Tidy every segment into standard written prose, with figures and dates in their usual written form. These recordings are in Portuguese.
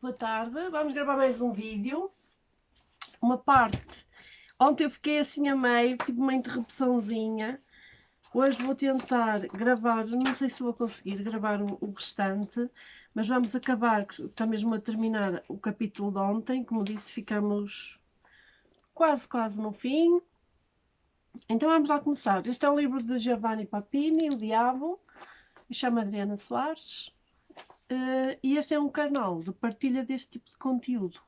Boa tarde, vamos gravar mais um vídeo. Uma parte. Ontem eu fiquei assim a meio, tive uma interrupçãozinha. Hoje vou tentar gravar, não sei se vou conseguir gravar o restante, mas vamos acabar, que está mesmo a terminar o capítulo de ontem. Como disse, ficamos quase no fim. Então vamos lá começar. Este é o livro de Giovanni Papini, O Diabo. Me chamo Adriana Soares. E este é um canal de partilha deste tipo de conteúdo.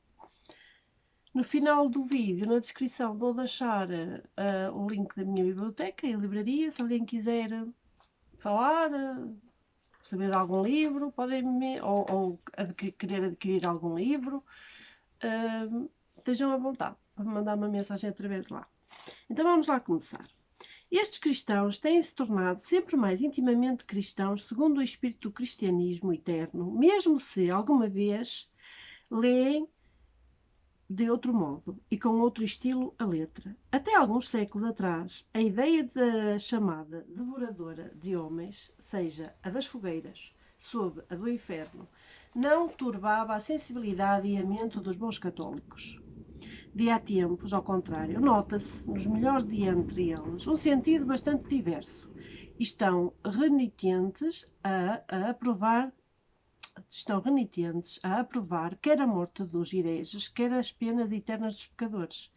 No final do vídeo, na descrição, vou deixar o link da minha biblioteca e livraria. Se alguém quiser falar, saber de algum livro, podem ou querer adquirir algum livro, estejam à vontade para mandar uma mensagem através de lá. Então vamos lá começar. Estes cristãos têm-se tornado sempre mais intimamente cristãos segundo o espírito do cristianismo eterno, mesmo se alguma vez leem de outro modo e com outro estilo a letra. Até alguns séculos atrás, a ideia da chamada devoradora de homens, seja a das fogueiras, sob a do inferno, não turbava a sensibilidade e a mente dos bons católicos. De há tempos, ao contrário, nota-se, nos melhores de entre eles, um sentido bastante diverso. Estão renitentes a aprovar quer a morte dos hereges, quer as penas eternas dos pecadores.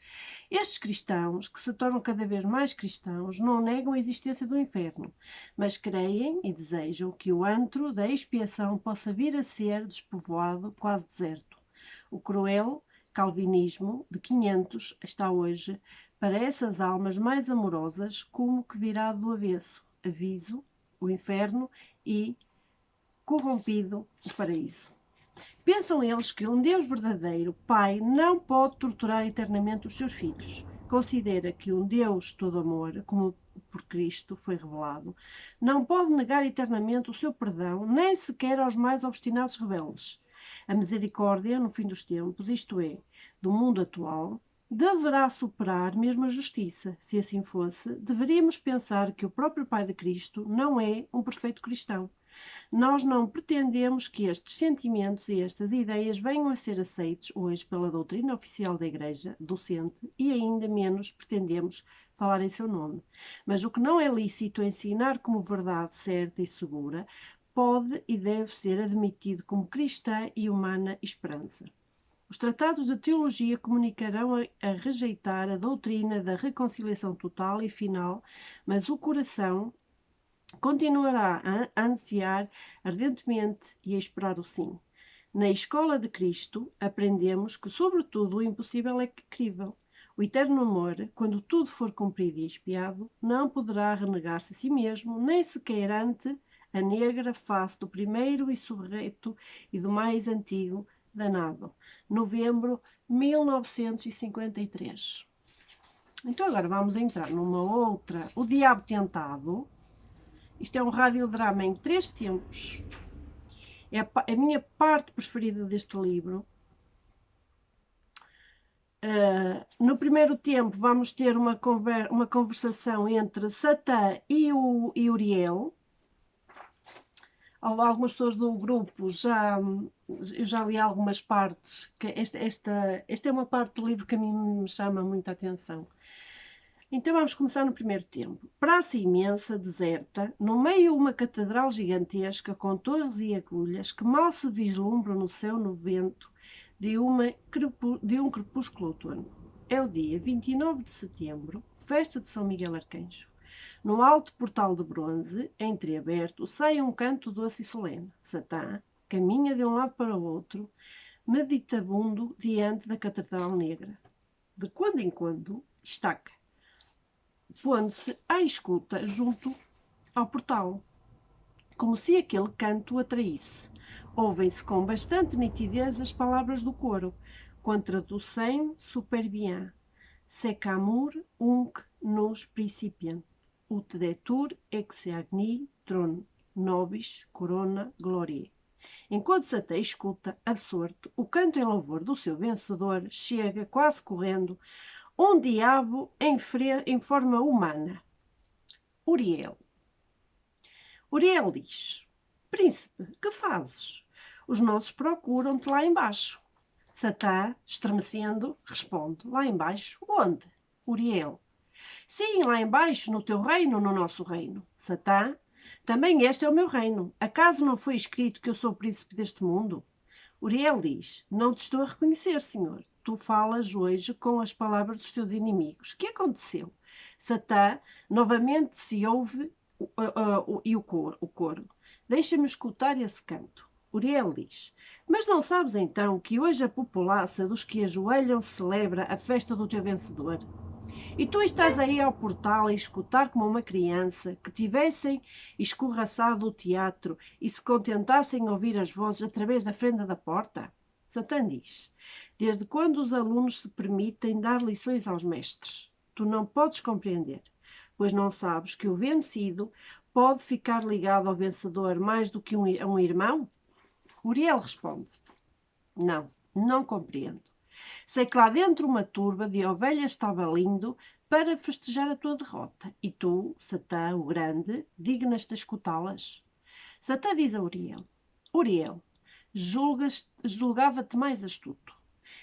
Estes cristãos, que se tornam cada vez mais cristãos, não negam a existência do inferno, mas creem e desejam que o antro da expiação possa vir a ser despovoado, quase deserto. O cruel calvinismo de 500 está hoje, para essas almas mais amorosas, como que virado do avesso, aviso, o inferno e corrompido o paraíso. Pensam eles que um Deus verdadeiro, Pai, não pode torturar eternamente os seus filhos. Considera que um Deus todo amor, como por Cristo foi revelado, não pode negar eternamente o seu perdão, nem sequer aos mais obstinados rebeldes. A misericórdia, no fim dos tempos, isto é, do mundo atual, deverá superar mesmo a justiça. Se assim fosse, deveríamos pensar que o próprio Pai de Cristo não é um perfeito cristão. Nós não pretendemos que estes sentimentos e estas ideias venham a ser aceitos hoje pela doutrina oficial da Igreja, docente, e ainda menos pretendemos falar em seu nome. Mas o que não é lícito ensinar como verdade certa e segura, pode e deve ser admitido como cristã e humana esperança. Os tratados de teologia comunicarão a rejeitar a doutrina da reconciliação total e final, mas o coração continuará a ansiar ardentemente e a esperar o sim. Na escola de Cristo, aprendemos que, sobretudo, o impossível é crível. O eterno amor, quando tudo for cumprido e expiado, não poderá renegar-se a si mesmo, nem sequer ante a negra face do primeiro e surreto e do mais antigo danado. Novembro 1953. Então agora vamos entrar numa outra. O Diabo Tentado. Isto é um radiodrama em 3 tempos. É a minha parte preferida deste livro. No primeiro tempo vamos ter uma conversação entre Satã e Uriel. Algumas pessoas do grupo eu já li algumas partes. Esta é uma parte do livro que a mim me chama muita atenção. Então vamos começar no primeiro tempo. Praça imensa, deserta, no meio uma catedral gigantesca com torres e agulhas que mal se vislumbram no céu no vento de um crepúsculo outono. É o dia 29 de setembro, festa de São Miguel Arcanjo. No alto portal de bronze, entreaberto, sai um canto doce e solene. Satã caminha de um lado para o outro, meditabundo diante da catedral negra. De quando em quando, estaca, pondo-se à escuta junto ao portal, como se aquele canto o atraísse. Ouvem-se com bastante nitidez as palavras do coro, contraducem super bien, sec amour unc nos principiant, ut detur ex agni tron nobis corona gloriae. Enquanto Satã escuta, absorto, o canto em louvor do seu vencedor, chega, quase correndo, um diabo em forma humana. Uriel. Uriel diz: Príncipe, que fazes? Os nossos procuram-te lá embaixo. Satã, estremecendo, responde: lá embaixo? Onde? Uriel: sim, lá embaixo, no teu reino, no nosso reino. Satã: também este é o meu reino. Acaso não foi escrito que eu sou o príncipe deste mundo? Uriel diz: não te estou a reconhecer, senhor. Tu falas hoje com as palavras dos teus inimigos. Que aconteceu? Satã novamente se ouve e o coro. Deixa-me escutar esse canto. Uriel diz: mas não sabes então que hoje a populaça dos que ajoelham celebra a festa do teu vencedor? E tu estás aí ao portal a escutar como uma criança que tivessem escorraçado o teatro e se contentassem ouvir as vozes através da fenda da porta? Satã diz: desde quando os alunos se permitem dar lições aos mestres? Tu não podes compreender, pois não sabes que o vencido pode ficar ligado ao vencedor mais do que a um irmão? Uriel responde: não, não compreendo. Sei que lá dentro uma turba de ovelhas estava lindo para festejar a tua derrota. E tu, Satã, o grande, dignas-te escutá-las? Satã diz a Uriel: Uriel, julgava-te mais astuto.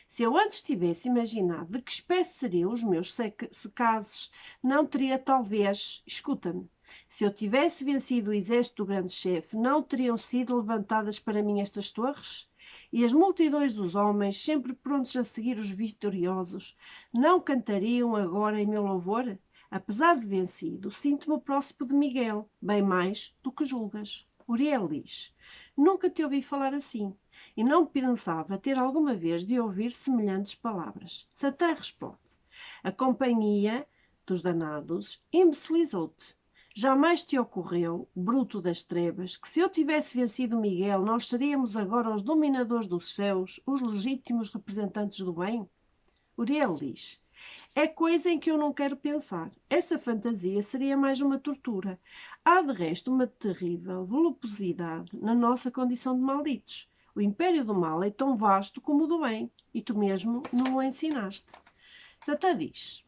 Se eu antes tivesse imaginado de que espécie seriam os meus secazes, não teria talvez, escuta-me, se eu tivesse vencido o exército do grande chefe, não teriam sido levantadas para mim estas torres? E as multidões dos homens, sempre prontos a seguir os vitoriosos, não cantariam agora em meu louvor? Apesar de vencido, sinto-me próximo de Miguel, bem mais do que julgas. Uriel diz: nunca te ouvi falar assim, e não pensava ter alguma vez de ouvir semelhantes palavras. Satã responde: a companhia dos danados imbecilizou-te. Jamais te ocorreu, bruto das trevas, que se eu tivesse vencido Miguel, nós seríamos agora os dominadores dos céus, os legítimos representantes do bem? Uriel diz: é coisa em que eu não quero pensar. Essa fantasia seria mais uma tortura. Há de resto uma terrível voluptuosidade na nossa condição de malditos. O império do mal é tão vasto como o do bem, e tu mesmo não o ensinaste. Satã diz: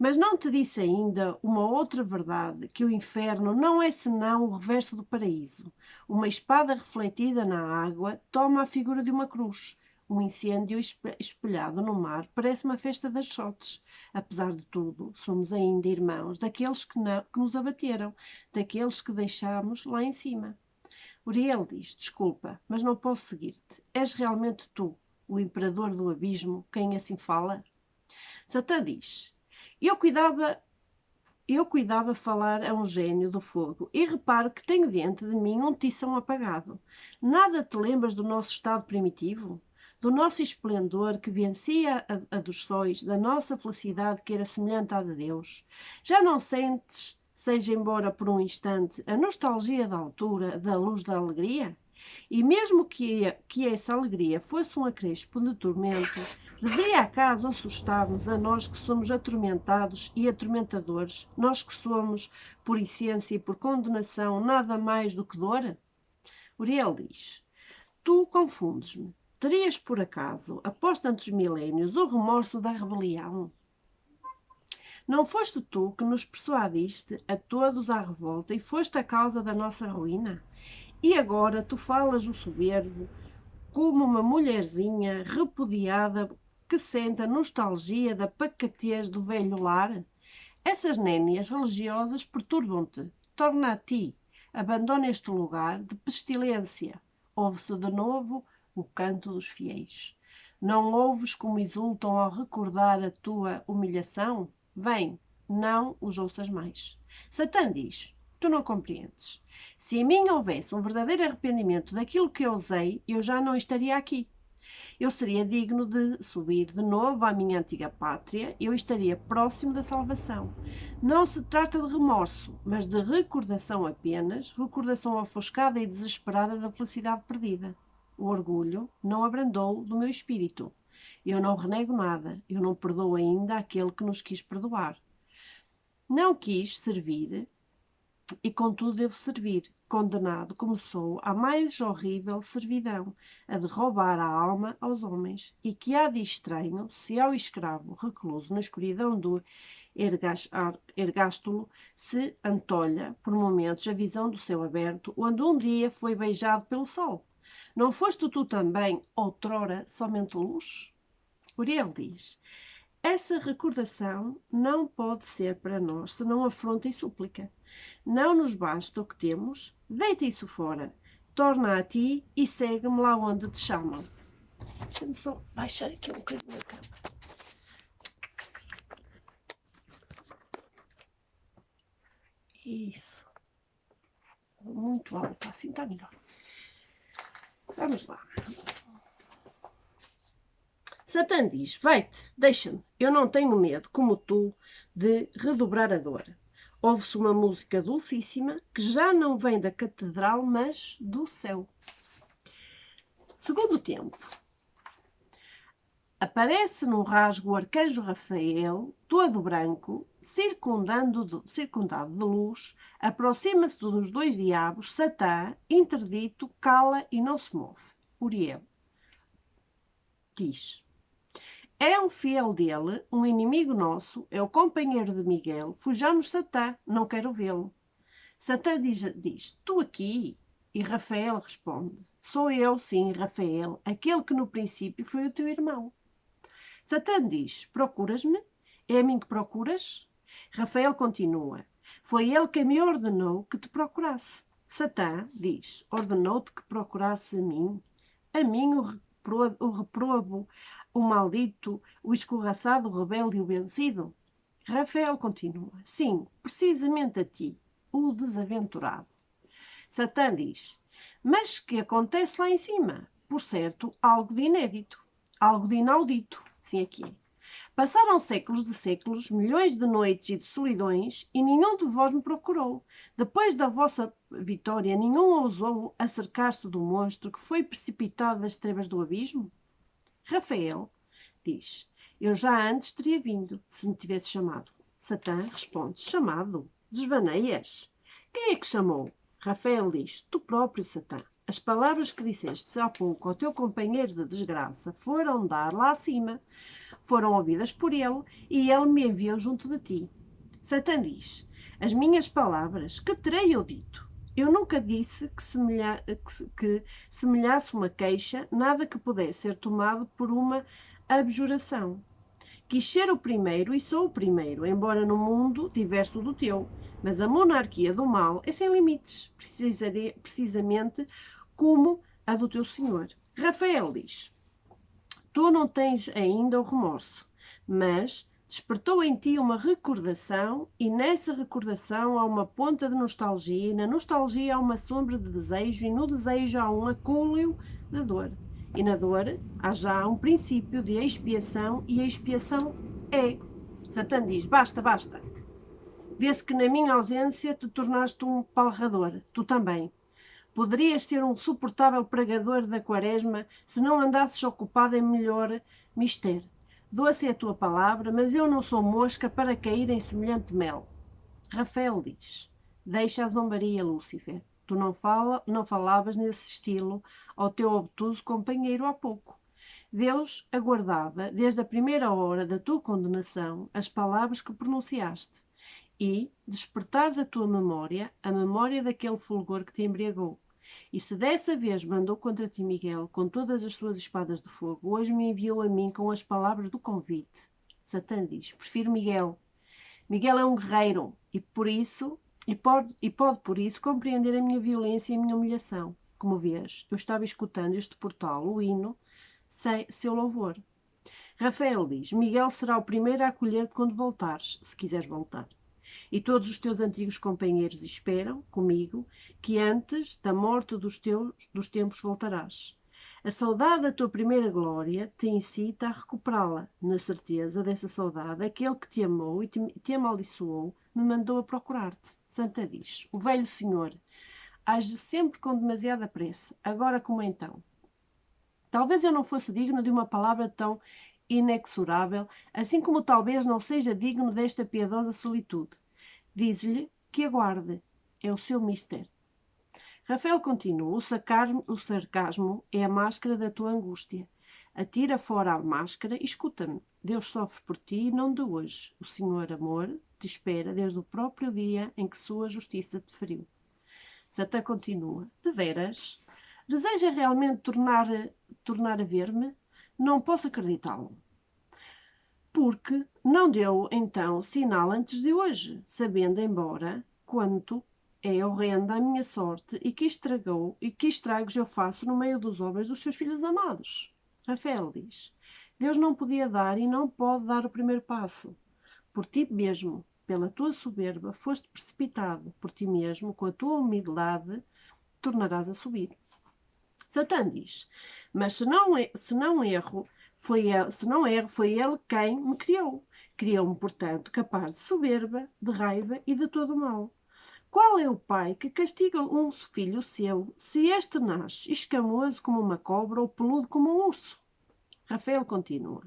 mas não te disse ainda uma outra verdade, que o inferno não é senão o reverso do paraíso. Uma espada refletida na água toma a figura de uma cruz. Um incêndio espelhado no mar parece uma festa das sortes. Apesar de tudo, somos ainda irmãos daqueles que nos abateram, daqueles que deixámos lá em cima. Uriel diz: desculpa, mas não posso seguir-te. És realmente tu, o imperador do abismo, quem assim fala? Satã diz: eu cuidava falar a um gênio do fogo e reparo que tenho diante de mim um tição apagado. Nada te lembras do nosso estado primitivo? Do nosso esplendor que vencia a dos sóis, da nossa felicidade que era semelhante à de Deus? Já não sentes, seja embora por um instante, a nostalgia da altura, da luz da alegria? E mesmo que essa alegria fosse um acréscimo de tormento, deveria acaso assustar-nos a nós que somos atormentados e atormentadores, nós que somos, por essência e por condenação, nada mais do que dor? Uriel diz: tu confundes-me. Terias, por acaso, após tantos milénios, o remorso da rebelião? Não foste tu que nos persuadiste a todos à revolta e foste a causa da nossa ruína? E agora tu falas o soberbo como uma mulherzinha repudiada que sente a nostalgia da pacatez do velho lar? Essas nénias religiosas perturbam-te. Torna a ti. Abandona este lugar de pestilência. Ouve-se de novo o canto dos fiéis. Não ouves como exultam ao recordar a tua humilhação? Vem, não os ouças mais. Satã diz: tu não compreendes. Se em mim houvesse um verdadeiro arrependimento daquilo que eu usei, eu já não estaria aqui. Eu seria digno de subir de novo à minha antiga pátria, eu estaria próximo da salvação. Não se trata de remorso, mas de recordação apenas, recordação ofuscada e desesperada da felicidade perdida. O orgulho não abrandou do meu espírito. Eu não renego nada, eu não perdoo ainda aquele que nos quis perdoar. Não quis servir e contudo devo servir. Condenado começou a mais horrível servidão, a de roubar a alma aos homens. E que há de estranho se ao escravo recluso na escuridão do ergástulo se antolha por momentos a visão do céu aberto, onde um dia foi beijado pelo sol. Não foste tu também, outrora, somente luz? Uriel diz: essa recordação não pode ser para nós senão afronta e súplica. Não nos basta o que temos, deita isso fora, torna a ti e segue-me lá onde te chamam. Deixa-me só baixar aqui um bocadinho a cama. Isso. Muito alto, assim está melhor. Vamos lá. Satã diz: vai-te, deixa-me, eu não tenho medo, como tu, de redobrar a dor. Ouve-se uma música dulcíssima, que já não vem da catedral, mas do céu. Segundo tempo. Aparece num rasgo o arcanjo Rafael, todo branco, circundado de luz, aproxima-se dos dois diabos, Satã, interdito, cala e não se move. Uriel diz: é um fiel dele, um inimigo nosso, é o companheiro de Miguel, fujamos Satã, não quero vê-lo. Satã diz: tu aqui? E Rafael responde: sou eu, sim, Rafael, aquele que no princípio foi o teu irmão. Satã diz: procuras-me? É a mim que procuras? Rafael continua: foi ele quem me ordenou que te procurasse. Satã diz: ordenou-te que procurasse a mim o reprobo, o maldito, o escorraçado, o rebelde e o vencido? Rafael continua: sim, precisamente a ti, o desaventurado. Satã diz: mas que acontece lá em cima? Por certo, algo de inédito, algo de inaudito. Sim, aqui é. Passaram séculos de séculos, milhões de noites e de solidões, e nenhum de vós me procurou. Depois da vossa vitória, nenhum ousou acercar-se do monstro que foi precipitado das trevas do abismo? Rafael diz: eu já antes teria vindo, se me tivesse chamado. Satã responde: chamado? Desvaneias? Quem é que chamou? Rafael diz: tu próprio, Satã. As palavras que disseste há pouco ao teu companheiro de desgraça foram dar lá acima, foram ouvidas por ele, e ele me enviou junto de ti. Satã diz: as minhas palavras, que terei eu dito? Eu nunca disse que semelhasse uma queixa, nada que pudesse ser tomado por uma abjuração. Quis ser o primeiro e sou o primeiro, embora no mundo diverso do teu. Mas a monarquia do mal é sem limites, precisamente como a do teu senhor. Rafael diz: tu não tens ainda o remorso, mas despertou em ti uma recordação, e nessa recordação há uma ponta de nostalgia, e na nostalgia há uma sombra de desejo, e no desejo há um acúmulo de dor. E na dor há já um princípio de expiação, e a expiação é. Satã diz: basta, basta. Vê-se que na minha ausência te tornaste um palrador, tu também. Poderias ser um suportável pregador da quaresma se não andasses ocupado em melhor mister. Doce é a tua palavra, mas eu não sou mosca para cair em semelhante mel. Rafael diz: deixa a zombaria, Lúcifer. Tu não falavas nesse estilo ao teu obtuso companheiro há pouco. Deus aguardava, desde a primeira hora da tua condenação, as palavras que pronunciaste e despertar da tua memória a memória daquele fulgor que te embriagou. E se dessa vez mandou contra ti Miguel com todas as suas espadas de fogo, hoje me enviou a mim com as palavras do convite. Satã diz: prefiro Miguel. Miguel é um guerreiro e pode por isso compreender a minha violência e a minha humilhação. Como vês, eu estava escutando este portal, o hino, seu louvor. Rafael diz: Miguel será o primeiro a acolher-te quando voltares, se quiseres voltar. E todos os teus antigos companheiros esperam, comigo, que antes da morte dos tempos voltarás. A saudade da tua primeira glória te incita a recuperá-la. Na certeza dessa saudade, aquele que te amou e te amaldiçoou me mandou a procurar-te. Santa diz: o velho senhor age sempre com demasiada pressa, agora como então. Talvez eu não fosse digno de uma palavra tão inexorável, assim como talvez não seja digno desta piedosa solitude. Diz-lhe que aguarde, é o seu mister. Rafael continua: o sarcasmo é a máscara da tua angústia. Atira fora a máscara e escuta-me. Deus sofre por ti, não de hoje. O Senhor Amor te espera desde o próprio dia em que sua justiça te feriu. Satã continua: de veras? Deseja realmente tornar a ver-me? Não posso acreditá-lo. Porque não deu, então, sinal antes de hoje, sabendo, embora, quanto é horrenda a minha sorte e que estragos eu faço no meio dos homens dos seus filhos amados. Rafael diz, Deus não podia dar e não pode dar o primeiro passo. Por ti mesmo, pela tua soberba, foste precipitado. Por ti mesmo, com a tua humildade, tornarás a subir. Satã diz, mas se não erro, foi ele quem me criou. Criou-me, portanto, capaz de soberba, de raiva e de todo o mal. Qual é o pai que castiga um filho seu, se este nasce escamoso como uma cobra ou peludo como um urso? Rafael continua.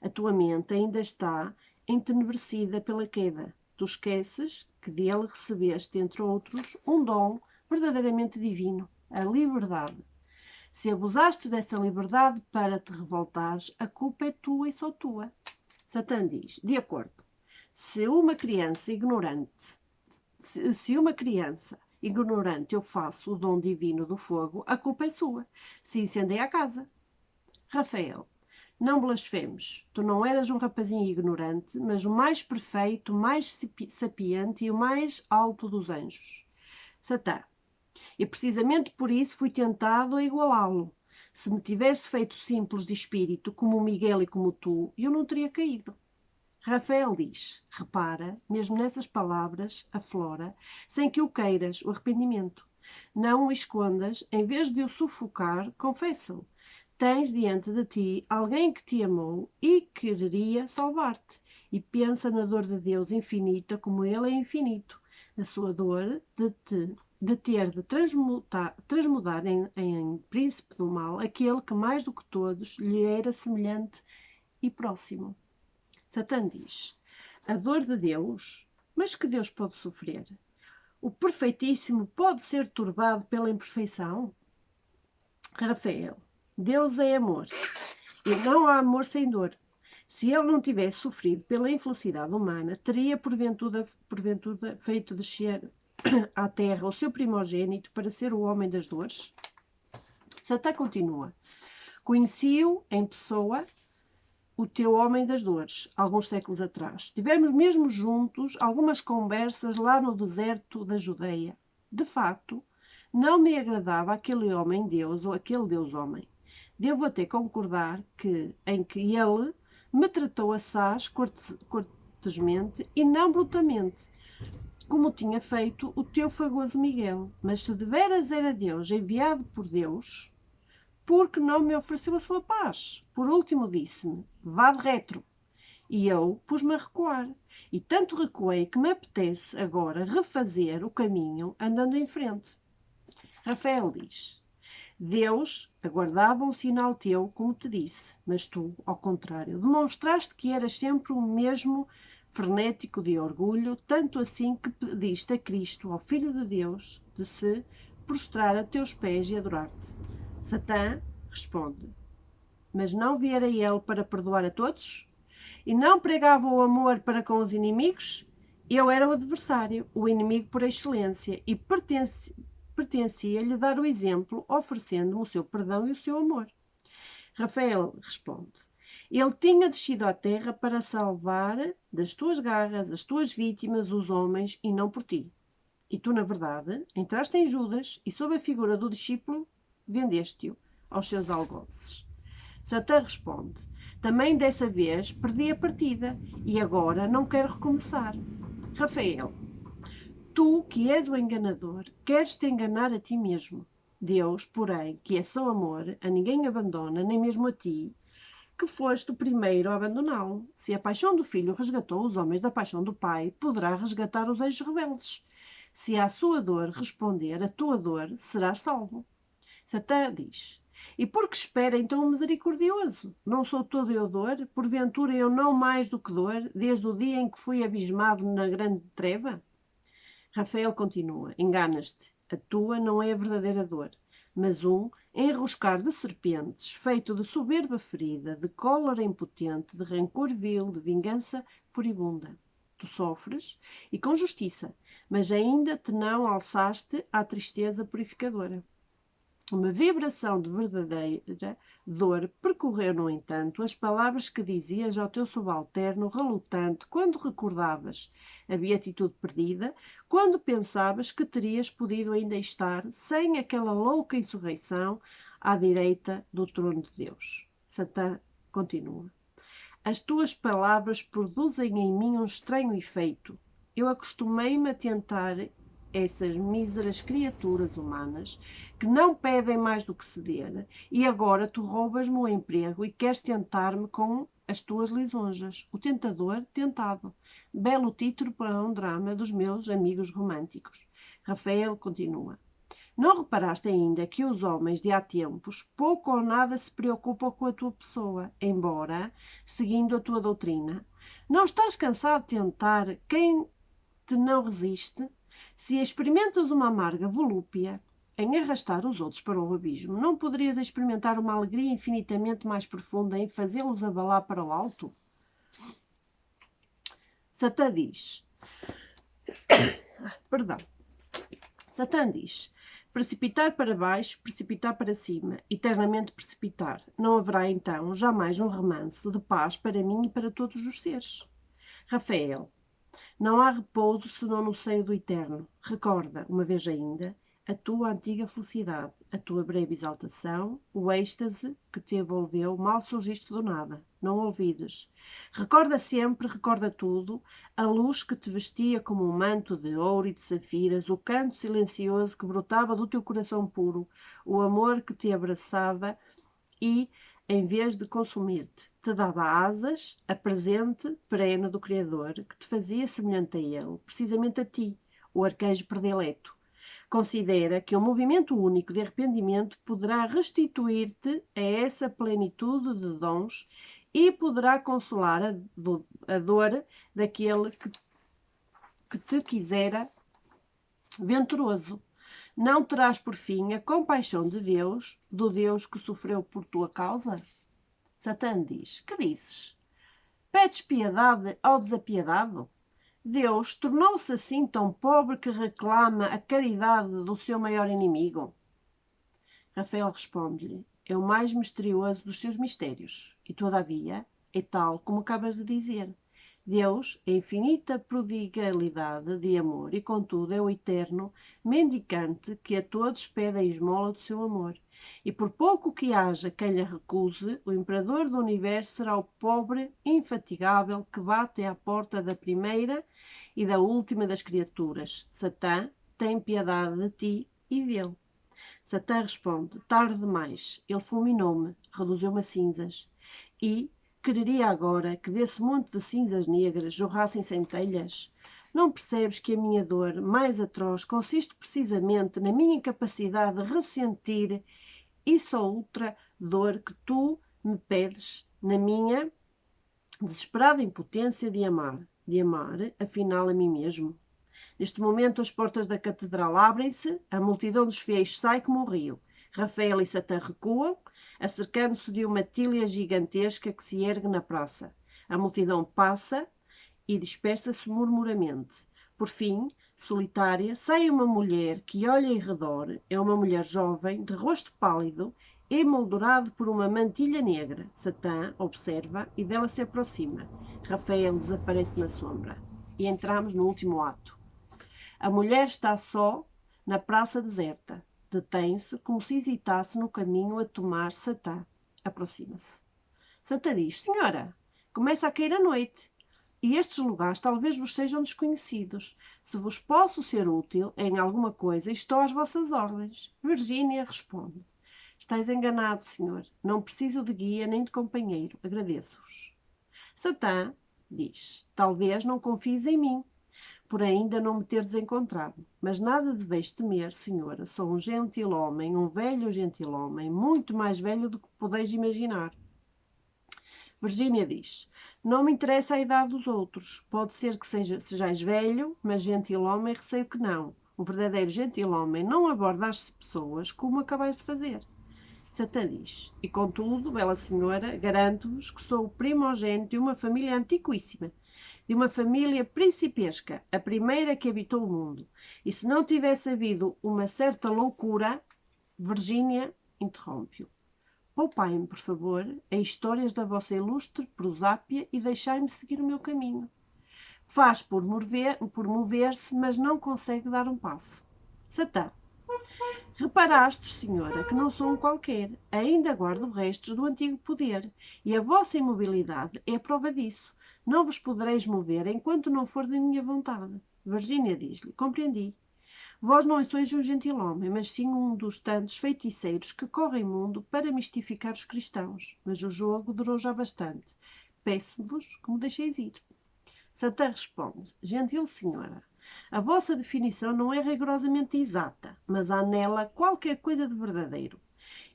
A tua mente ainda está entenebrecida pela queda. Tu esqueces que dele recebeste, entre outros, um dom verdadeiramente divino, a liberdade. Se abusaste dessa liberdade para te revoltares, a culpa é tua e só tua. Satã diz, de acordo, se uma criança ignorante eu faço o dom divino do fogo, a culpa é sua. Se incendeia a casa. Rafael, não blasfemes. Tu não eras um rapazinho ignorante, mas o mais perfeito, o mais sapiente e o mais alto dos anjos. Satã, e precisamente por isso fui tentado a igualá-lo. Se me tivesse feito simples de espírito, como o Miguel e como tu, eu não teria caído. Rafael diz, repara, mesmo nessas palavras, aflora, sem que o queiras, o arrependimento. Não o escondas, em vez de o sufocar, confessa-o. Tens diante de ti alguém que te amou e quereria salvar-te. E pensa na dor de Deus infinita como ele é infinito. A sua dor de ter de transmudar em príncipe do mal aquele que mais do que todos lhe era semelhante e próximo. Satã diz, a dor de Deus, mas que Deus pode sofrer? O perfeitíssimo pode ser turbado pela imperfeição? Rafael, Deus é amor, e não há amor sem dor. Se ele não tivesse sofrido pela infelicidade humana, teria porventura feito descer à terra o seu primogênito para ser o homem das dores? Satã continua. Conheci-o em pessoa, o teu homem das dores, alguns séculos atrás. Tivemos mesmo juntos algumas conversas lá no deserto da Judeia. De facto, não me agradava aquele homem-deus ou aquele deus-homem. Devo até concordar em que ele me tratou assaz cortesmente e não brutamente, como tinha feito o teu fagoso Miguel. Mas se deveras era Deus, enviado por Deus, porque não me ofereceu a sua paz? Por último disse-me, vá de retro. E eu pus-me a recuar. E tanto recuei que me apetece agora refazer o caminho andando em frente. Rafael diz, Deus aguardava um sinal teu, como te disse, mas tu, ao contrário, demonstraste que eras sempre o mesmo frenético de orgulho, tanto assim que pediste a Cristo, ao Filho de Deus, de se prostrar a teus pés e adorar-te. Satã responde, mas não viera ele para perdoar a todos? E não pregava o amor para com os inimigos? Eu era o adversário, o inimigo por excelência, e pertencia-lhe dar o exemplo, oferecendo-me o seu perdão e o seu amor. Rafael responde, ele tinha descido à terra para salvar das tuas garras, as tuas vítimas, os homens, e não por ti. E tu, na verdade, entraste em Judas e, sob a figura do discípulo, vendeste-o aos seus algozes. Satã responde, também dessa vez perdi a partida e agora não quero recomeçar. Rafael, tu que és o enganador, queres-te enganar a ti mesmo. Deus, porém, que é só amor, a ninguém abandona, nem mesmo a ti, que foste o primeiro a abandoná-lo. Se a paixão do filho resgatou os homens da paixão do pai, poderá resgatar os anjos rebeldes. Se à sua dor responder a tua dor, serás salvo. Satã diz, e por que espera então o misericordioso? Não sou todo eu dor? Porventura eu não mais do que dor, desde o dia em que fui abismado na grande treva? Rafael continua, enganas-te, a tua não é a verdadeira dor, mas um enroscar de serpentes, feito de soberba ferida, de cólera impotente, de rancor vil, de vingança furibunda. Tu sofres, e com justiça, mas ainda te não alçaste à tristeza purificadora. Uma vibração de verdadeira dor percorreu, no entanto, as palavras que dizias ao teu subalterno relutante quando recordavas a beatitude perdida, quando pensavas que terias podido ainda estar sem aquela louca insurreição à direita do trono de Deus. Satã continua. As tuas palavras produzem em mim um estranho efeito. Eu acostumei-me a tentar essas míseras criaturas humanas que não pedem mais do que ceder, e agora tu roubas-me o emprego e queres tentar-me com as tuas lisonjas. O tentador tentado. Belo título para um drama dos meus amigos românticos. Rafael continua. Não reparaste ainda que os homens de há tempos pouco ou nada se preocupam com a tua pessoa, embora, seguindo a tua doutrina, não estás cansado de tentar quem te não resiste? Se experimentas uma amarga volúpia em arrastar os outros para o abismo, não poderias experimentar uma alegria infinitamente mais profunda em fazê-los abalar para o alto? Satã diz, perdão, Satã diz, precipitar para baixo, precipitar para cima, eternamente precipitar. Não haverá então jamais um remanso de paz para mim e para todos os seres. Rafael, não há repouso senão no seio do eterno. Recorda, uma vez ainda, a tua antiga felicidade, a tua breve exaltação, o êxtase que te envolveu, mal surgiste do nada. Não olvides. Recorda sempre, recorda tudo, a luz que te vestia como um manto de ouro e de safiras, o canto silencioso que brotava do teu coração puro, o amor que te abraçava e, em vez de consumir-te, te dava asas, a presente perene do Criador, que te fazia semelhante a ele, precisamente a ti, o arcanjo predileto. Considera que um movimento único de arrependimento poderá restituir-te a essa plenitude de dons e poderá consolar a dor daquele que te quisera venturoso. Não terás por fim a compaixão de Deus, do Deus que sofreu por tua causa? Satã diz, que dizes? Pedes piedade ao desapiedado? Deus tornou-se assim tão pobre que reclama a caridade do seu maior inimigo? Rafael responde-lhe, é o mais misterioso dos seus mistérios, e todavia é tal como acabas de dizer. Deus é infinita prodigalidade de amor e, contudo, é o eterno mendicante que a todos pede a esmola do seu amor. E por pouco que haja quem lhe recuse, o imperador do universo será o pobre infatigável que bate à porta da primeira e da última das criaturas. Satã tem piedade de ti e dele. Satã responde, tarde demais, ele fulminou-me, reduziu-me a cinzas. E quereria agora que desse monte de cinzas negras jorrassem centelhas? Não percebes que a minha dor mais atroz consiste precisamente na minha incapacidade de ressentir isso outra dor que tu me pedes, na minha desesperada impotência de amar, afinal, a mim mesmo? Neste momento, as portas da catedral abrem-se, a multidão dos fiéis sai como um rio. Rafael e Satã recuam, acercando-se de uma tilha gigantesca que se ergue na praça. A multidão passa e dispersa-se murmuramente. Por fim, solitária, sai uma mulher que olha em redor. É uma mulher jovem, de rosto pálido, emoldurado por uma mantilha negra. Satã observa e dela se aproxima. Rafael desaparece na sombra. E entramos no último ato. A mulher está só na praça deserta. Detém-se como se hesitasse no caminho a tomar Satã. Aproxima-se. Satã diz, senhora, começa a cair a noite e estes lugares talvez vos sejam desconhecidos. Se vos posso ser útil em alguma coisa, estou às vossas ordens. Virgínia responde, estais enganado, senhor. Não preciso de guia nem de companheiro. Agradeço-vos. Satã diz, talvez não confies em mim, por ainda não me teres encontrado. Mas nada deveis temer, senhora. Sou um gentil homem, um velho gentil homem, muito mais velho do que podeis imaginar. Virgínia diz, não me interessa a idade dos outros. Pode ser que sejais velho, mas gentil homem receio que não. Um verdadeiro gentil homem não aborda as pessoas como acabais de fazer. Satã diz, e contudo, bela senhora, garanto-vos que sou o primogênito de uma família antiquíssima, de uma família principesca, a primeira que habitou o mundo. E se não tivesse havido uma certa loucura Virgínia interrompe-o. Poupai-me, por favor, as histórias da vossa ilustre prosápia e deixai-me seguir o meu caminho. Faz por mover-se, mas não consegue dar um passo. Satã. Reparastes, senhora, que não sou um qualquer, ainda guardo restos do antigo poder, e a vossa imobilidade é a prova disso. Não vos podereis mover enquanto não for da minha vontade. Virgínia diz-lhe, compreendi. Vós não sois um gentil-homem, mas sim um dos tantos feiticeiros que correm mundo para mistificar os cristãos. Mas o jogo durou já bastante. Peço-vos que me deixeis ir. Satã responde, gentil senhora, a vossa definição não é rigorosamente exata, mas há nela qualquer coisa de verdadeiro.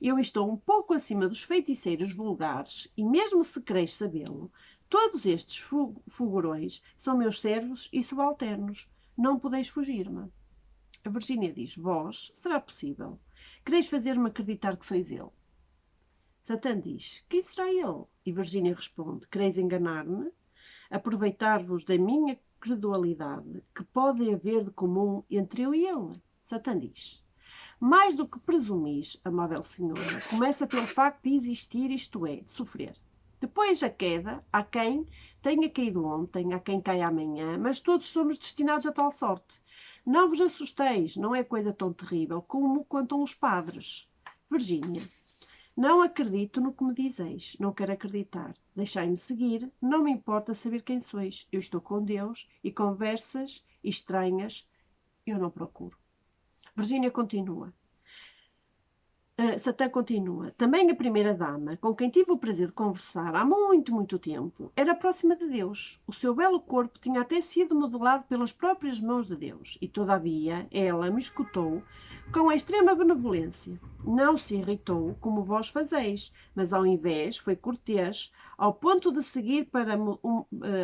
Eu estou um pouco acima dos feiticeiros vulgares e, mesmo se quereis sabê-lo, todos estes figurões são meus servos e subalternos. Não podeis fugir-me. A Virgínia diz, vós, será possível? Quereis fazer-me acreditar que sois ele? Satã diz, quem será ele? E Virgínia responde, quereis enganar-me? Aproveitar-vos da minha credulidade, que pode haver de comum entre eu e ele? Satã diz, mais do que presumis, amável senhora, começa pelo facto de existir, isto é, de sofrer. Depois a queda, há quem tenha caído ontem, há quem caia amanhã, mas todos somos destinados a tal sorte. Não vos assusteis, não é coisa tão terrível como contam os padres. Virgínia, não acredito no que me dizeis, não quero acreditar. Deixai-me seguir, não me importa saber quem sois. Eu estou com Deus e conversas estranhas eu não procuro. Virgínia continua. Satã continua. Também a primeira-dama, com quem tive o prazer de conversar há muito, muito tempo, era próxima de Deus. O seu belo corpo tinha até sido modelado pelas próprias mãos de Deus. E, todavia, ela me escutou com a extrema benevolência. Não se irritou, como vós fazeis, mas, ao invés, foi cortês, ao ponto de seguir,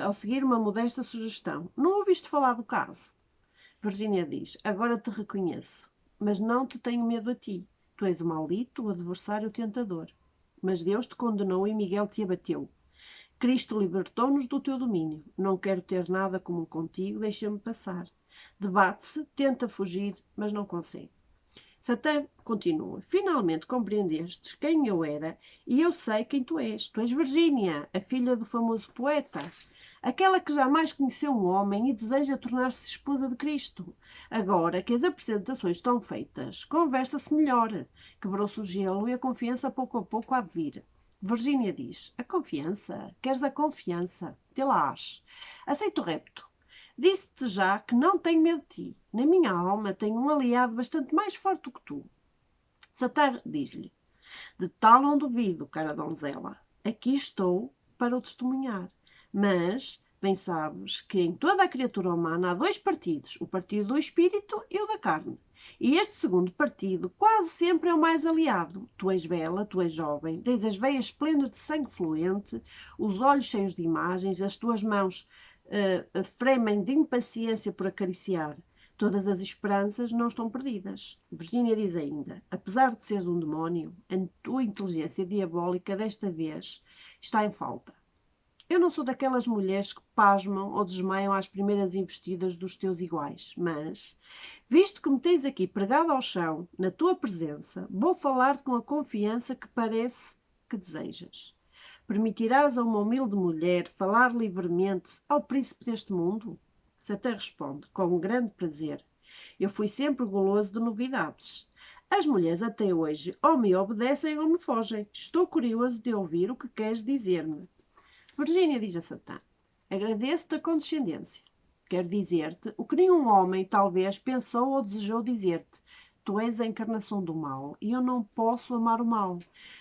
ao seguir uma modesta sugestão. Não ouviste falar do caso? Virgínia diz, agora te reconheço, mas não te tenho medo a ti. Tu és o maldito, o adversário, o tentador. Mas Deus te condenou e Miguel te abateu. Cristo libertou-nos do teu domínio. Não quero ter nada comum contigo, deixa-me passar. Debate-se, tenta fugir, mas não consegue. Satã continua. Finalmente compreendestes quem eu era e eu sei quem tu és. Tu és Virgínia, a filha do famoso poeta. Aquela que jamais conheceu um homem e deseja tornar-se esposa de Cristo. Agora que as apresentações estão feitas, conversa-se melhor. Quebrou-se o gelo e a confiança pouco a pouco há de vir. Virgínia diz, a confiança? Queres a confiança? Tê-la-ás. Aceito o repto. Disse-te já que não tenho medo de ti. Na minha alma tenho um aliado bastante mais forte do que tu. Satã diz-lhe, de tal não duvido, cara donzela. Aqui estou para o testemunhar. Mas, bem sabes que em toda a criatura humana há dois partidos, o partido do espírito e o da carne. E este segundo partido quase sempre é o mais aliado. Tu és bela, tu és jovem, tens as veias plenas de sangue fluente, os olhos cheios de imagens, as tuas mãos fremem de impaciência por acariciar. Todas as esperanças não estão perdidas. Virgínia diz ainda, apesar de seres um demónio, a tua inteligência diabólica desta vez está em falta. Eu não sou daquelas mulheres que pasmam ou desmaiam às primeiras investidas dos teus iguais, mas, visto que me tens aqui pregado ao chão, na tua presença, vou falar-te com a confiança que parece que desejas. Permitirás a uma humilde mulher falar livremente ao príncipe deste mundo? Satã responde, com grande prazer. Eu fui sempre goloso de novidades. As mulheres até hoje ou me obedecem ou me fogem. Estou curioso de ouvir o que queres dizer-me. Virgínia diz a Satã, agradeço-te a condescendência. Quero dizer-te o que nenhum homem talvez pensou ou desejou dizer-te. Tu és a encarnação do mal e eu não posso amar o mal.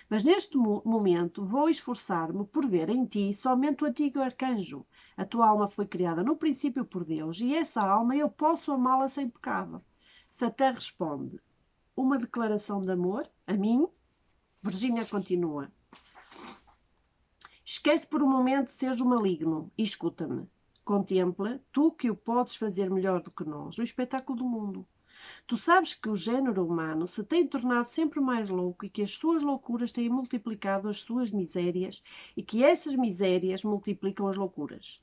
Mas neste momento vou esforçar-me por ver em ti somente o antigo arcanjo. A tua alma foi criada no princípio por Deus e essa alma eu posso amá-la sem pecado. Satã responde, uma declaração de amor a mim? Virgínia continua. Esquece por um momento de seres o maligno e escuta-me. Contempla, tu que o podes fazer melhor do que nós, o espetáculo do mundo. Tu sabes que o género humano se tem tornado sempre mais louco e que as suas loucuras têm multiplicado as suas misérias e que essas misérias multiplicam as loucuras.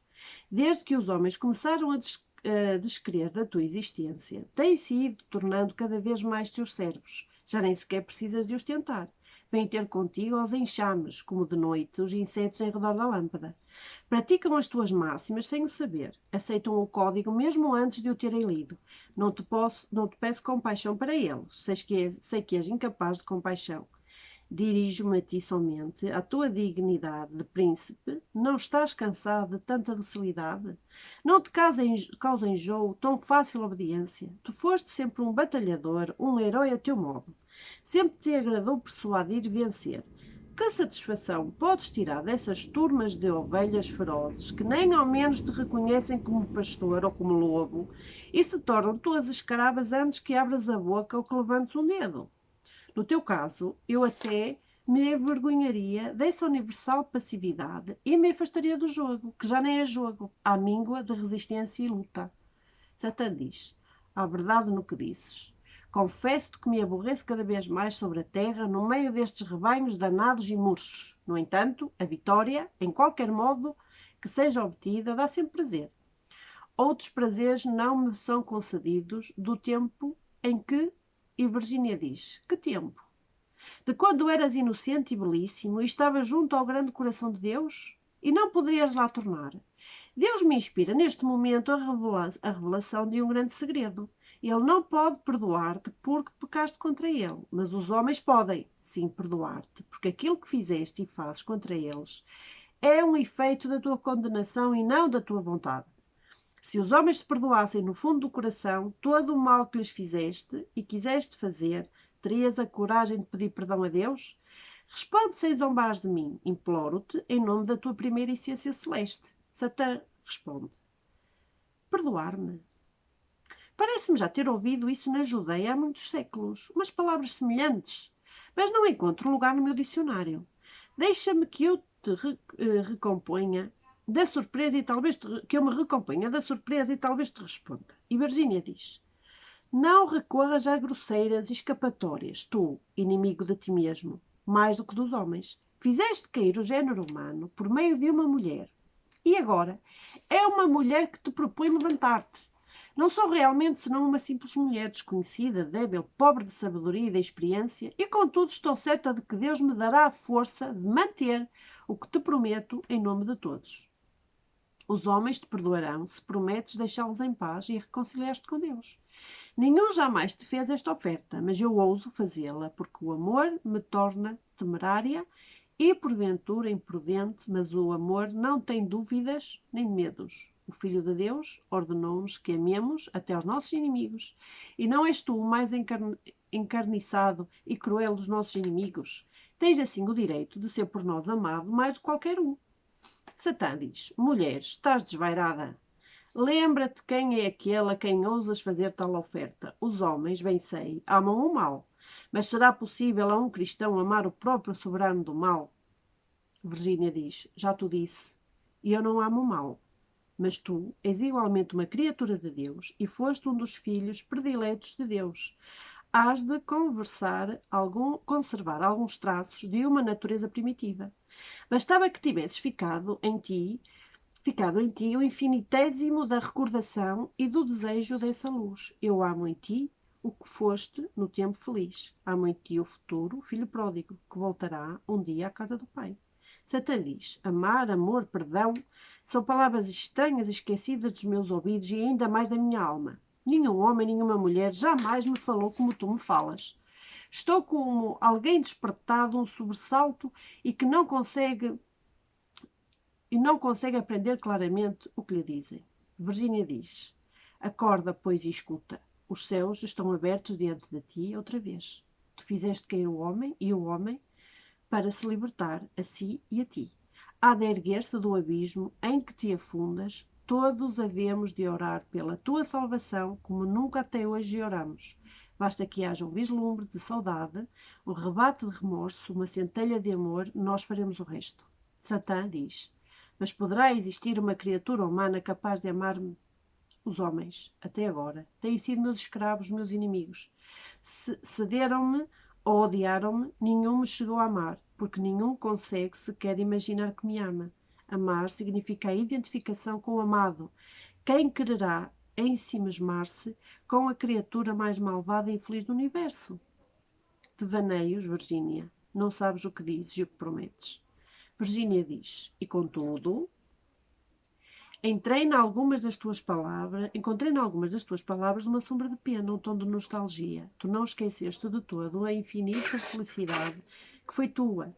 Desde que os homens começaram a descrer da tua existência, têm-se ido tornando cada vez mais teus servos. Já nem sequer precisas de os tentar. Vêm ter contigo aos enxames, como de noite os insetos em redor da lâmpada. Praticam as tuas máximas sem o saber. Aceitam o código mesmo antes de o terem lido. Não te peço compaixão para eles. Sei que és incapaz de compaixão. Dirijo-me a ti somente, à tua dignidade de príncipe. Não estás cansado de tanta docilidade? Não te causa enjoo tão fácil obediência? Tu foste sempre um batalhador, um herói a teu modo. Sempre te agradou persuadir e vencer. Que satisfação podes tirar dessas turmas de ovelhas ferozes que nem ao menos te reconhecem como pastor ou como lobo e se tornam tuas escravas antes que abras a boca ou que levantes um dedo? No teu caso, eu até me envergonharia dessa universal passividade e me afastaria do jogo, que já nem é jogo, à míngua de resistência e luta. Satã diz: há verdade no que dizes. Confesso-te que me aborreço cada vez mais sobre a terra, no meio destes rebanhos danados e murchos. No entanto, a vitória, em qualquer modo que seja obtida, dá sempre prazer. Outros prazeres não me são concedidos do tempo em que. E Virgínia diz: que tempo? De quando eras inocente e belíssimo e estavas junto ao grande coração de Deus? E não poderias lá tornar? Deus me inspira neste momento a revelação de um grande segredo. Ele não pode perdoar-te porque pecaste contra ele, mas os homens podem, sim, perdoar-te, porque aquilo que fizeste e fazes contra eles é um efeito da tua condenação e não da tua vontade. Se os homens te perdoassem no fundo do coração todo o mal que lhes fizeste e quiseste fazer, terias a coragem de pedir perdão a Deus? Responde sem zombares de mim, imploro-te, em nome da tua primeira essência celeste. Satã responde: perdoar-me? Parece-me já ter ouvido isso na Judeia há muitos séculos, umas palavras semelhantes, mas não encontro lugar no meu dicionário. Deixa-me que eu te recomponha da surpresa e talvez que eu me recomponha da surpresa e talvez te responda. E Virgínia diz: não recorras a grosseiras escapatórias, tu, inimigo de ti mesmo, mais do que dos homens. Fizeste cair o género humano por meio de uma mulher. E agora é uma mulher que te propõe levantar-te. Não sou realmente senão uma simples mulher desconhecida, débil, pobre de sabedoria e de experiência, e contudo estou certa de que Deus me dará a força de manter o que te prometo em nome de todos. Os homens te perdoarão se prometes deixá-los em paz e reconciliar-te com Deus. Nenhum jamais te fez esta oferta, mas eu ouso fazê-la, porque o amor me torna temerária e porventura imprudente, mas o amor não tem dúvidas nem medos. O Filho de Deus ordenou-nos que amemos até aos nossos inimigos. E não és tu o mais encarniçado e cruel dos nossos inimigos? Tens assim o direito de ser por nós amado mais do que qualquer um. Satã diz: mulher, estás desvairada. Lembra-te quem é aquele a quem ousas fazer tal oferta. Os homens, bem sei, amam o mal. Mas será possível a um cristão amar o próprio soberano do mal? Virgínia diz: já te disse, e eu não amo o mal. Mas tu és igualmente uma criatura de Deus e foste um dos filhos prediletos de Deus. Hás de conservar alguns traços de uma natureza primitiva. Bastava que tivesses ficado em ti o infinitésimo da recordação e do desejo dessa luz. Eu amo em ti o que foste no tempo feliz. Amo em ti o futuro filho pródigo, que voltará um dia à casa do Pai. Satã diz: amar, amor, perdão, são palavras estranhas e esquecidas dos meus ouvidos e ainda mais da minha alma. Nenhum homem, nenhuma mulher jamais me falou como tu me falas. Estou como alguém despertado, um sobressalto e que não consegue aprender claramente o que lhe dizem. Virgínia diz: acorda, pois, e escuta. Os céus estão abertos diante de ti outra vez. Tu fizeste cair o homem e o homem para se libertar a si e a ti. Há de erguer-se do abismo em que te afundas. Todos havemos de orar pela tua salvação como nunca até hoje oramos. Basta que haja um vislumbre de saudade, um rebate de remorso, uma centelha de amor, nós faremos o resto. Satã diz: mas poderá existir uma criatura humana capaz de amar-me? Os homens, até agora, têm sido meus escravos, meus inimigos. Cederam-me ou odiaram-me, nenhum me chegou a amar, porque nenhum consegue sequer imaginar que me ama. Amar significa a identificação com o amado. Quem quererá ensimismar-se com a criatura mais malvada e infeliz do universo? devaneios, Virgínia. Não sabes o que dizes e o que prometes. Virgínia diz, e contudo, encontrei em algumas das tuas palavras uma sombra de pena, um tom de nostalgia. Tu não esqueceste de todo a infinita felicidade que foi tua.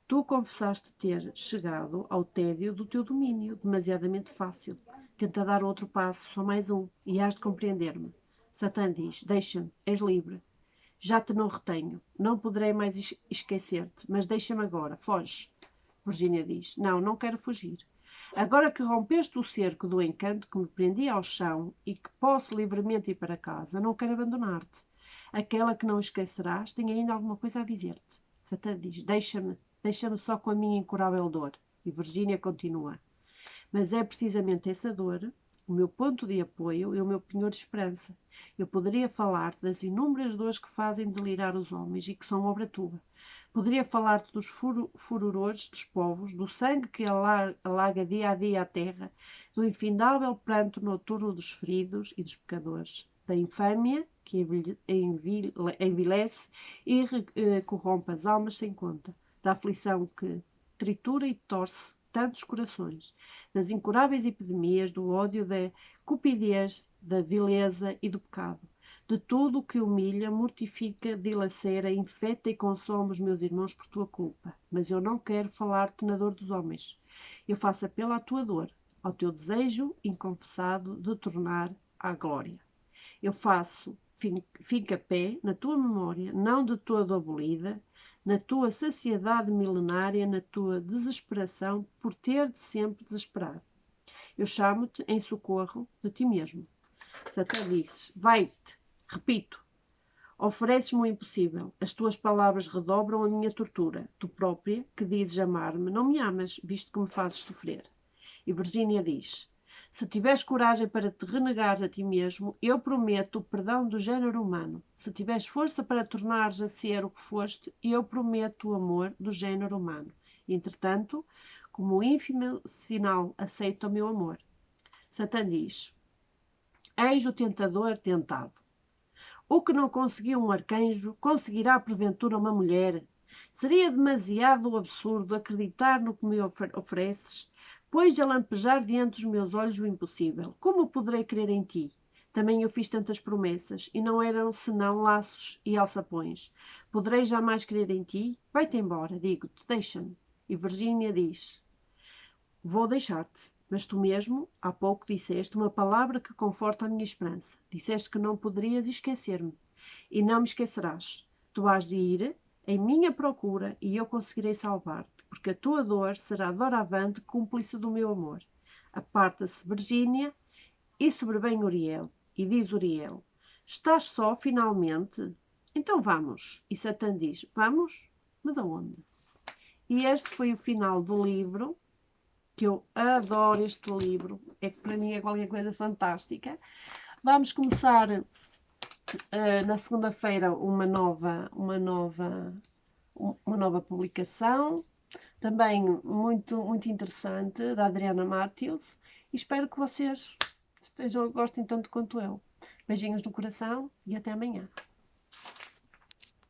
Tu confessaste ter chegado ao tédio do teu domínio, demasiadamente fácil. Tenta dar outro passo, só mais um, e hás de compreender-me. Satã diz, deixa-me, és livre. Já te não retenho, não poderei mais esquecer-te, mas deixa-me agora, foge. Virgínia diz, não quero fugir. Agora que rompeste o cerco do encanto que me prendia ao chão e que posso livremente ir para casa, não quero abandonar-te. Aquela que não esquecerás tem ainda alguma coisa a dizer-te. Satã diz, deixa-me só com a minha incurável dor. E Virgínia continua, mas é precisamente essa dor o meu ponto de apoio e o meu penhor de esperança. Eu poderia falar-te das inúmeras dores que fazem delirar os homens e que são obra tua. Poderia falar-te dos furores dos povos, do sangue que alaga dia a dia a terra, do infindável pranto noturno dos feridos e dos pecadores, da infâmia que envilece e corrompe as almas sem conta, da aflição que tritura e torce tantos corações, das incuráveis epidemias, do ódio, da cupidez, da vileza e do pecado, de tudo o que humilha, mortifica, dilacera, infecta e consome os meus irmãos por tua culpa. Mas eu não quero falar-te na dor dos homens. Eu faço apelo à tua dor, ao teu desejo inconfessado de tornar à glória. Eu faço fica-pé na tua memória, não de todo abolida, na tua saciedade milenária, na tua desesperação por ter de sempre desesperar. Eu chamo-te em socorro de ti mesmo. Satã disse, vai-te, repito, ofereces-me o impossível, as tuas palavras redobram a minha tortura. Tu própria, que dizes amar-me, não me amas, visto que me fazes sofrer. E Virgínia diz, se tiveres coragem para te renegares a ti mesmo, eu prometo o perdão do género humano. Se tiveres força para tornares a ser o que foste, eu prometo o amor do género humano. Entretanto, como ínfimo sinal, aceita o meu amor. Satã diz, eis o tentador tentado. O que não conseguiu um arcanjo, conseguirá porventura uma mulher? Seria demasiado absurdo acreditar no que me ofereces, pois a lampejar diante dos meus olhos o impossível. Como poderei crer em ti? Também eu fiz tantas promessas, e não eram senão laços e alçapões. Poderei jamais crer em ti? Vai-te embora, digo-te, deixa-me. E Virgínia diz, vou deixar-te. Mas tu mesmo, há pouco disseste uma palavra que conforta a minha esperança. Disseste que não poderias esquecer-me. E não me esquecerás. Tu has de ir em minha procura e eu conseguirei salvar-te, porque a tua dor será doravante cúmplice do meu amor. Aparta-se Virgínia e sobrevém Uriel. E diz Uriel, estás só, finalmente? Então vamos. E Satã diz, vamos? Mas aonde? E este foi o final do livro, que eu adoro este livro, é que para mim é qualquer coisa fantástica. Vamos começar na segunda-feira uma nova publicação, também muito interessante, da Adriana Matthews, e espero que vocês gostem tanto quanto eu. Beijinhos no coração e até amanhã.